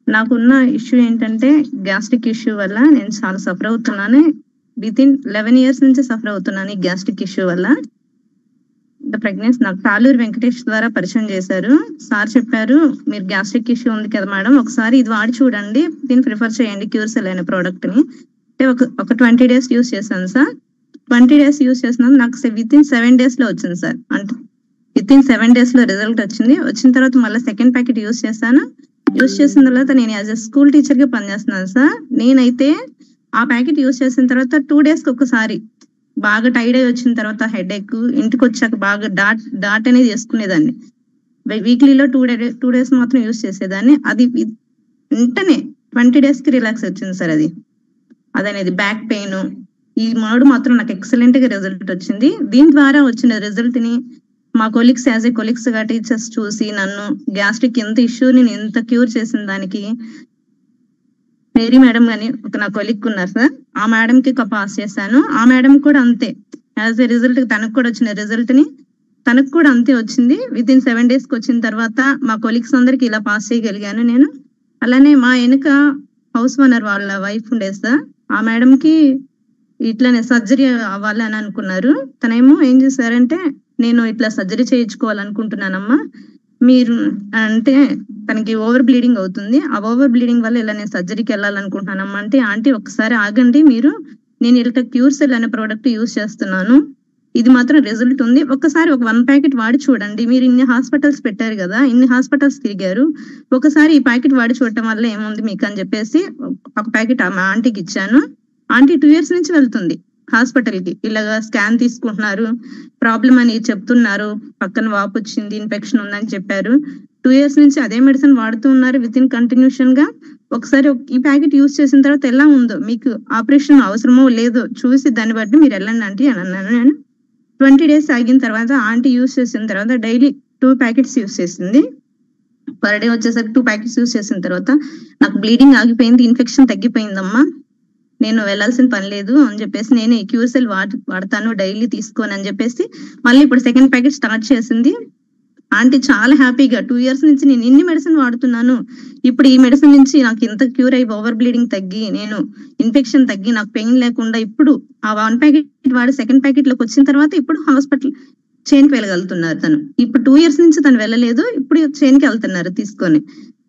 నాకున్న ఇష్యూ ఏంటంటే gastric issue వల్ల నేను చాలా సఫర్ అవుతున్నాను. వితిన్ 11 ఇయర్స్ నుంచి సఫర్ అవుతున్నాను ఈ గ్యాస్ట్రిక్ ఇష్యూ వల్ల. ప్రెగ్నెన్సీ నాకు తాళ్ళూరు వెంకటేష్ ద్వారా పరిచయం చేశారు. సార్ చెప్పారు, "మీరు గ్యాస్ట్రిక్ ఇష్యూ ఉంది కదా మేడం, ఒకసారి ఇది వాడి చూడండి. దీన్ని ప్రిఫర్ చేయండి క్యూర్సెల్ అనే ప్రోడక్ట్‌ని." అంటే ఒక 20 డేస్ యూజ్ చేశాను సార్. 20 డేస్ యూజ్ చేసినాను. నాకు వితిన్ 7 డేస్‌లో వచ్చింది సార్. అంటే వితిన్ 7 డేస్‌లో రిజల్ట్ వచ్చింది. వచ్చిన తర్వాత మళ్ళీ సెకండ్ ప్యాకెట్ యూజ్ చేశాను. యూజ్ చేసిన తర్వాత నేను యాజ్ ఎ స్కూల్ టీచర్‌గా పనిచేస్తున్నాను సార్. నేనైతే ఆ ప్యాకెట్ యూజ్ చేసిన తర్వాత 2 డేస్‌కి ఒకసారి బాగా టైర్డ్ అయ్యి వచ్చిన తర్వాత హెడేక్, ఇంటికొచ్చాక బాగా డాట్ అనేది చేసుకునేదాన్ని. వీక్లీలో 2 డేస్ మాత్రం యూజ్ చేసేదాన్ని. అది వెంటనే 20 డేస్‌కి రిలాక్స్ వచ్చింది సార్ అది. అదనేది బ్యాక్ పెయిన్ ఈ 3 మాత్రం నాకు ఎక్సలెంట్ గా రిజల్ట్ వచ్చింది. దీని ద్వారా వచ్చిన రిజల్ట్ ని మా కొలీగ్స్ యాజ్ ఏ కొలీగ్స్ గా టీచర్స్ చూసి నన్ను గ్యాస్ట్రిక్ ఎంత ఇష్యూని ఎంత క్యూర్ చేసిన దానికి మేరీ మేడం అని ఒక నా కొలీగ్ ఉన్నారు సార్. ఆ మేడం కి పాస్ చేశాను. ఆ మేడం కూడా అంతే యాజ్ ఏ రిజల్ట్ తనకు కూడా వచ్చిన రిజల్ట్ ని తనకు కూడా అంతే వచ్చింది. వితిన్ 7 డేస్ కి వచ్చిన తర్వాత మా కొలీగ్స్ అందరికి ఇలా పాస్ చేయగలిగాను నేను. అలానే మా వెనుక హౌస్ ఓనర్ వాళ్ళ వైఫ్ ఉండేది సార్. ఆ మేడం కి ఇట్లానే సర్జరీ అవ్వాలని అనుకున్నారు. తనేమో ఏం చేశారంటే, "నేను ఇట్లా సర్జరీ చేయించుకోవాలనుకుంటున్నానమ్మా. మీరు" అంటే తనకి ఓవర్ బ్లీడింగ్ అవుతుంది. ఆ ఓవర్ బ్లీడింగ్ వల్ల ఇలా నేను సర్జరీకి వెళ్ళాలనుకుంటున్నానమ్మా అంటే, "ఆంటీ ఒక్కసారి ఆగండి మీరు. నేను ఇలా క్యూర్సెల్ అనే ప్రోడక్ట్ యూజ్ చేస్తున్నాను. ఇది మాత్రం రిజల్ట్ ఉంది. ఒక్కసారి ఒక 1 ప్యాకెట్ వాడి చూడండి. మీరు ఇన్ని హాస్పిటల్స్ పెట్టారు కదా! ఇన్ని హాస్పిటల్స్ తిరిగారు. ఒకసారి ఈ ప్యాకెట్ వాడి చూడటం వల్ల ఏముంది మీకు" అని చెప్పేసి ఒక ప్యాకెట్ మా ఆంటీకి ఇచ్చాను. ఆంటీ 2 ఇయర్స్ నుంచి వెళ్తుంది హాస్పిటల్‌కి. ఇలాగా స్కాన్ తీసుకుంటున్నారు. ప్రాబ్లమ్ అని చెప్తున్నారు. పక్కన వాపొచ్చింది, ఇన్ఫెక్షన్ ఉందని చెప్పారు. 2 ఇయర్స్ నుంచి అదే మెడిసిన్ వాడుతూ ఉన్నారు వితిన్ కంటిన్యూషన్‌గా. ఒకసారి ఈ ప్యాకెట్ యూజ్ చేసిన తర్వాత ఎలా ఉందో, మీకు ఆపరేషన్ అవసరమో లేదో చూసి దాన్ని బట్టి మీరు వెళ్ళండి ఆంటీ అని అన్నాను నేను. 20 డేస్ ఆగిన తర్వాత ఆంటీ యూజ్ చేసిన తర్వాత డైలీ 2 ప్యాకెట్స్ యూజ్ చేసింది. పర్ డే వచ్చేసరికి 2 ప్యాకెట్స్ యూజ్ చేసిన తర్వాత నాకు బ్లీడింగ్ ఆగిపోయింది. ఇన్ఫెక్షన్ తగ్గిపోయిందమ్మా. నేను వెళ్ళాల్సిన పని లేదు అని చెప్పేసి నేనే క్యూర్సెల్ వాడతాను డైలీ తీసుకొని అని చెప్పేసి మళ్ళీ ఇప్పుడు సెకండ్ ప్యాకెట్ స్టార్ట్ చేసింది. ఆంటీ చాలా హ్యాపీగా 2 ఇయర్స్ నుంచి నేను ఇన్ని మెడిసిన్ వాడుతున్నాను. ఇప్పుడు ఈ మెడిసిన్ నుంచి నాకు ఇంత క్యూర్ అయ్యి ఓవర్ బ్లీడింగ్ తగ్గి, నేను ఇన్ఫెక్షన్ తగ్గి, నాకు పెయిన్ లేకుండా ఇప్పుడు ఆ 1 ప్యాకెట్ వాడి సెకండ్ ప్యాకెట్ లోకి వచ్చిన తర్వాత ఇప్పుడు హాస్పిటల్ చైన్‌కి వెళ్ళగలుగుతున్నారు తను. ఇప్పుడు 2 ఇయర్స్ నుంచి తను వెళ్ళలేదు. ఇప్పుడు చైన్‌కి వెళ్తున్నారు తీసుకొని.